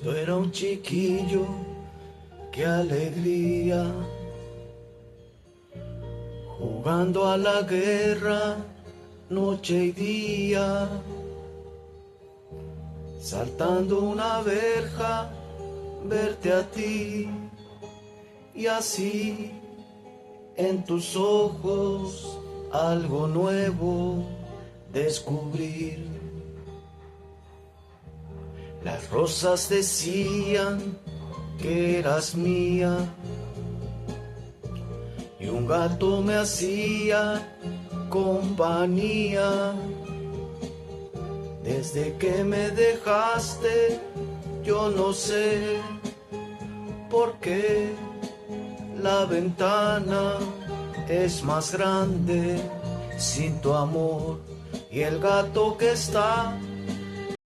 Yo era un chiquillo, qué alegría, jugando a la guerra noche y día, saltando una verja, verte a ti y así en tus ojos algo nuevo descubrir. Las rosas decían que eras mía y un gato me hacía compañía. Desde que me dejaste, yo no sé por qué la ventana es más grande sin tu amor y el gato que está